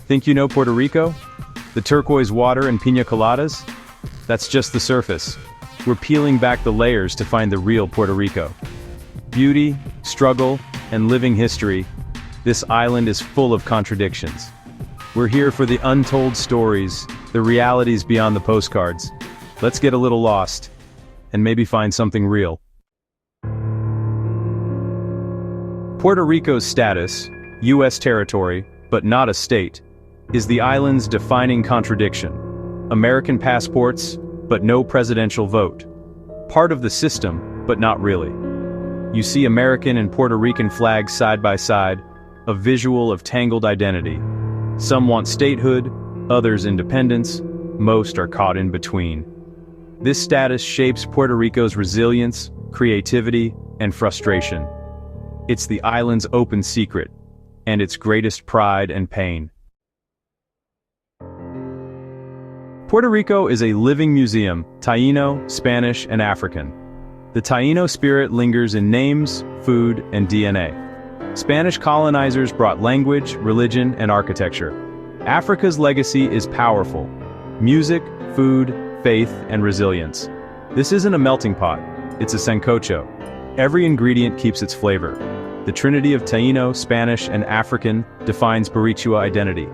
Think you know Puerto Rico? The turquoise water and piña coladas? That's just the surface. We're peeling back the layers to find the real Puerto Rico. Beauty, struggle, and living history, this island is full of contradictions. We're here for the untold stories, the realities beyond the postcards. Let's get a little lost, and maybe find something real. Puerto Rico's status, U.S. territory, but not a state, is the island's defining contradiction. American passports, but no presidential vote. Part of the system, but not really. You see American and Puerto Rican flags side by side, a visual of tangled identity. Some want statehood, others independence, most are caught in between. This status shapes Puerto Rico's resilience, creativity, and frustration. It's the island's open secret, and its greatest pride and pain. Puerto Rico is a living museum, Taíno, Spanish, and African. The Taíno spirit lingers in names, food, and DNA. Spanish colonizers brought language, religion, and architecture. Africa's legacy is powerful. Music, food, faith, and resilience. This isn't a melting pot, it's a sancocho. Every ingredient keeps its flavor. The trinity of Taíno, Spanish, and African defines Barichua identity.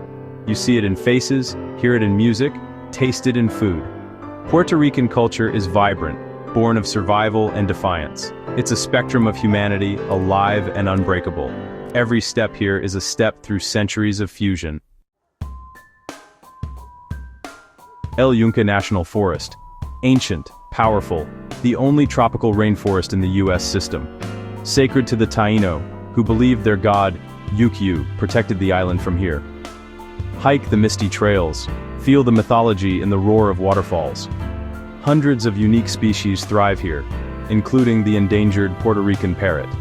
You see it in faces, hear it in music, taste it in food. Puerto Rican culture is vibrant, born of survival and defiance. It's a spectrum of humanity, alive and unbreakable. Every step here is a step through centuries of fusion. El Yunque National Forest. Ancient, powerful, the only tropical rainforest in the U.S. system. Sacred to the Taíno, who believed their god, Yukyu, protected the island from here. Hike the misty trails, feel the mythology in the roar of waterfalls. Hundreds of unique species thrive here, including the endangered Puerto Rican parrot.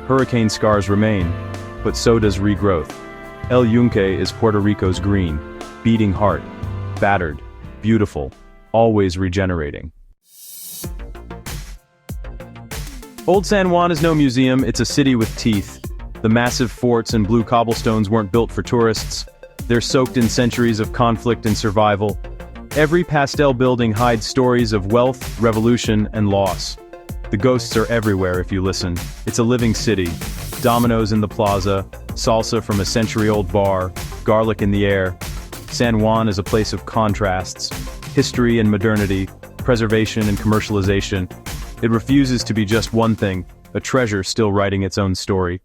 Hurricane scars remain, but so does regrowth. El Yunque is Puerto Rico's green, beating heart, battered, beautiful, always regenerating. Old San Juan is no museum, it's a city with teeth. The massive forts and blue cobblestones weren't built for tourists. They're soaked in centuries of conflict and survival. Every pastel building hides stories of wealth, revolution, and loss. The ghosts are everywhere if you listen. It's a living city. Dominoes in the plaza, salsa from a century-old bar, garlic in the air. San Juan is a place of contrasts, history and modernity, preservation and commercialization. It refuses to be just one thing, a treasure still writing its own story.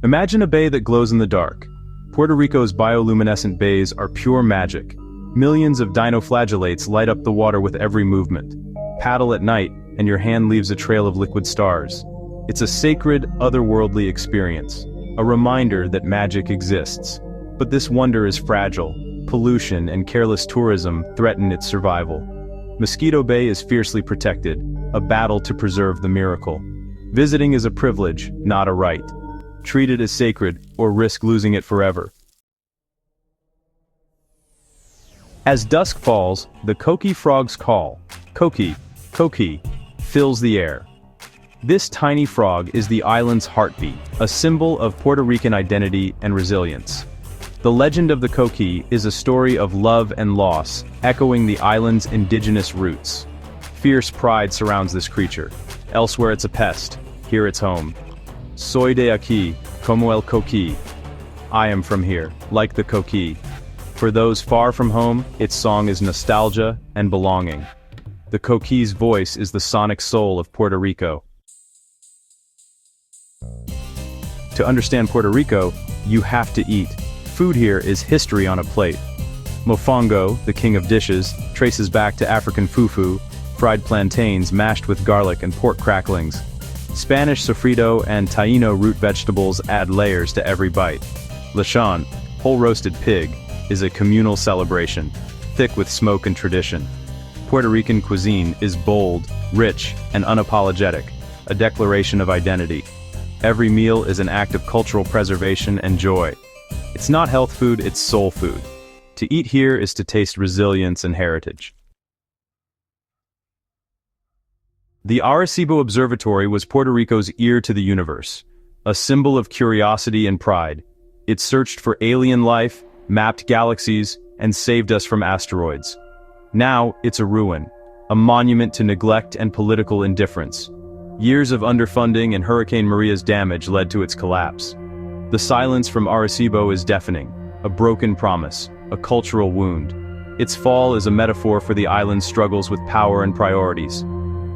Imagine a bay that glows in the dark. Puerto Rico's bioluminescent bays are pure magic. Millions of dinoflagellates light up the water with every movement. Paddle at night, and your hand leaves a trail of liquid stars. It's a sacred, otherworldly experience, a reminder that magic exists. But this wonder is fragile. Pollution and careless tourism threaten its survival. Mosquito Bay is fiercely protected, a battle to preserve the miracle. Visiting is a privilege, not a right. Treat it as sacred, or risk losing it forever. As dusk falls, the coqui frog's call, coqui, coqui, fills the air. This tiny frog is the island's heartbeat, a symbol of Puerto Rican identity and resilience. The legend of the coqui is a story of love and loss, echoing the island's indigenous roots. Fierce pride surrounds this creature. Elsewhere it's a pest, here it's home. Soy de aquí, como el coqui. I am from here, like the coqui. For those far from home, its song is nostalgia and belonging. The coqui's voice is the sonic soul of Puerto Rico. To understand Puerto Rico, you have to eat. Food here is history on a plate. Mofongo, the king of dishes, traces back to African fufu, fried plantains mashed with garlic and pork cracklings. Spanish sofrito and Taíno root vegetables add layers to every bite. Lechon, whole roasted pig, is a communal celebration, thick with smoke and tradition. Puerto Rican cuisine is bold, rich, and unapologetic, a declaration of identity. Every meal is an act of cultural preservation and joy. It's not health food, it's soul food. To eat here is to taste resilience and heritage. The Arecibo Observatory was Puerto Rico's ear to the universe, a symbol of curiosity and pride. It searched for alien life, mapped galaxies, and saved us from asteroids. Now, it's a ruin, a monument to neglect and political indifference. Years of underfunding and Hurricane Maria's damage led to its collapse. The silence from Arecibo is deafening, a broken promise, a cultural wound. Its fall is a metaphor for the island's struggles with power and priorities.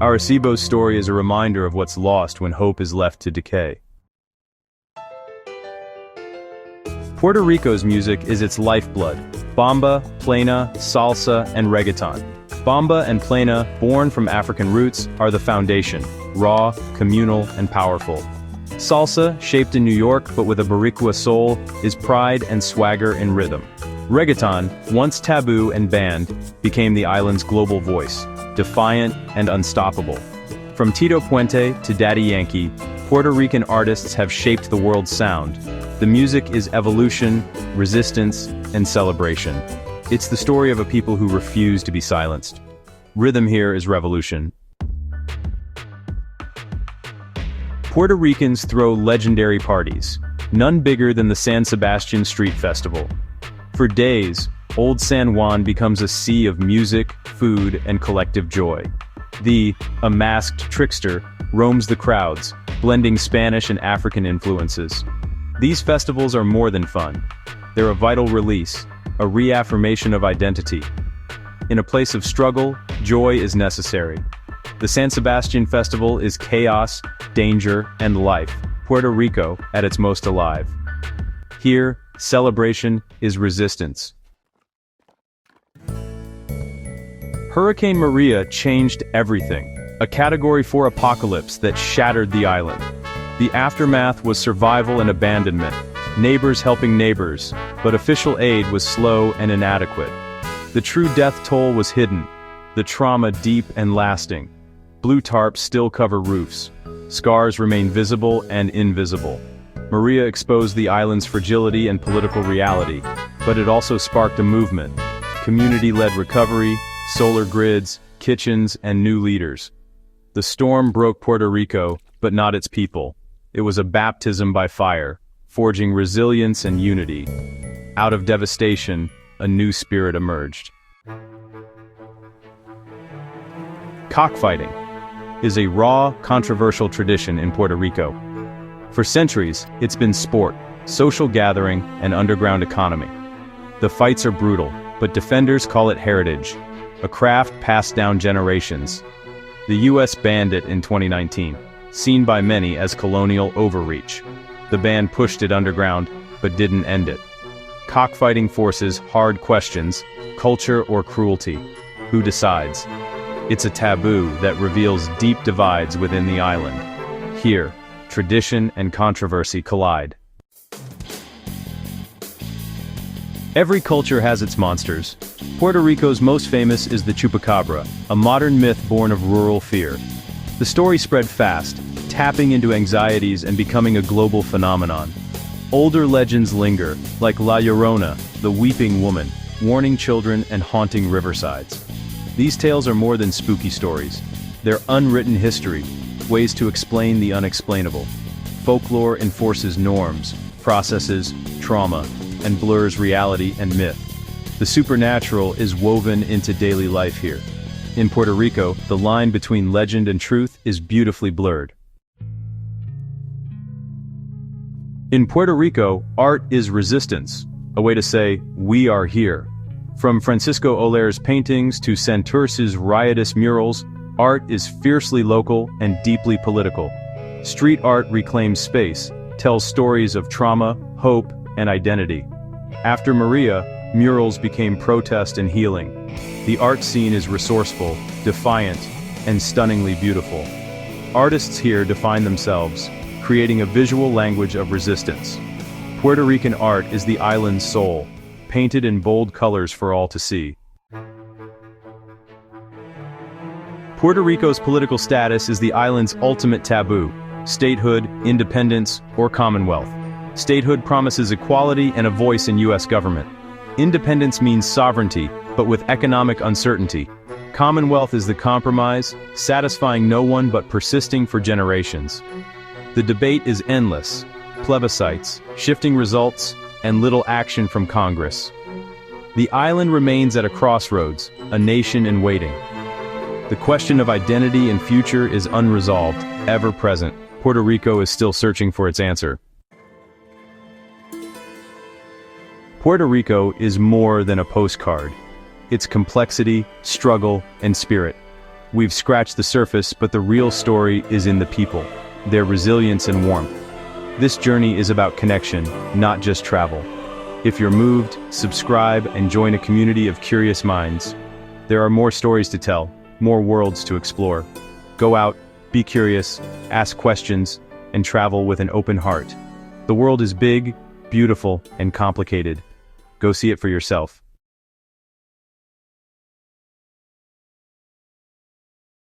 Arecibo's story is a reminder of what's lost when hope is left to decay. Puerto Rico's music is its lifeblood. Bamba, plena, salsa, and reggaeton. Bamba and plena, born from African roots, are the foundation, raw, communal, and powerful. Salsa, shaped in New York but with a Boricua soul, is pride and swagger in rhythm. Reggaeton, once taboo and banned, became the island's global voice, defiant and unstoppable. From Tito Puente to Daddy Yankee, Puerto Rican artists have shaped the world's sound. The music is evolution, resistance, and celebration. It's the story of a people who refuse to be silenced. Rhythm here is revolution. Puerto Ricans throw legendary parties, none bigger than the San Sebastian Street Festival. For days, Old San Juan becomes a sea of music, food, and collective joy. A masked trickster, roams the crowds, blending Spanish and African influences. These festivals are more than fun. They're a vital release, a reaffirmation of identity. In a place of struggle, joy is necessary. The San Sebastian Festival is chaos, danger, and life, Puerto Rico at its most alive. Here, celebration is resistance. Hurricane Maria changed everything, a Category 4 apocalypse that shattered the island. The aftermath was survival and abandonment, neighbors helping neighbors, but official aid was slow and inadequate. The true death toll was hidden, the trauma deep and lasting. Blue tarps still cover roofs. Scars remain visible and invisible. Maria exposed the island's fragility and political reality, but it also sparked a movement. Community-led recovery, solar grids, kitchens, and new leaders. The storm broke Puerto Rico, but not its people. It was a baptism by fire, forging resilience and unity. Out of devastation, a new spirit emerged. Cockfighting is a raw, controversial tradition in Puerto Rico. For centuries, it's been sport, social gathering, and underground economy. The fights are brutal, but defenders call it heritage, a craft passed down generations. The US banned it in 2019, seen by many as colonial overreach. The ban pushed it underground, but didn't end it. Cockfighting forces hard questions, culture or cruelty. Who decides? It's a taboo that reveals deep divides within the island. Here, tradition and controversy collide. Every culture has its monsters. Puerto Rico's most famous is the chupacabra, a modern myth born of rural fear. The story spread fast, tapping into anxieties and becoming a global phenomenon. Older legends linger, like La Llorona, the weeping woman, warning children and haunting riversides. These tales are more than spooky stories. They're unwritten history, ways to explain the unexplainable. Folklore enforces norms, processes trauma, and blurs reality and myth. The supernatural is woven into daily life here. In Puerto Rico, the line between legend and truth is beautifully blurred. In Puerto Rico, art is resistance, a way to say, we are here. From Francisco Oler's paintings to Santurce's riotous murals, art is fiercely local and deeply political. Street art reclaims space, tells stories of trauma, hope, and identity. After Maria, murals became protest and healing. The art scene is resourceful, defiant, and stunningly beautiful. Artists here define themselves, creating a visual language of resistance. Puerto Rican art is the island's soul, painted in bold colors for all to see. Puerto Rico's political status is the island's ultimate taboo: statehood, independence, or commonwealth. Statehood promises equality and a voice in U.S. government. Independence means sovereignty, but with economic uncertainty. Commonwealth is the compromise, satisfying no one but persisting for generations. The debate is endless. Plebiscites, shifting results, and little action from Congress. The island remains at a crossroads, a nation in waiting. The question of identity and future is unresolved, ever present. Puerto Rico is still searching for its answer. Puerto Rico is more than a postcard. It's complexity, struggle, and spirit. We've scratched the surface, but the real story is in the people, their resilience and warmth. This journey is about connection, not just travel. If you're moved, subscribe and join a community of curious minds. There are more stories to tell, more worlds to explore. Go out, be curious, ask questions, and travel with an open heart. The world is big, beautiful, and complicated. Go see it for yourself.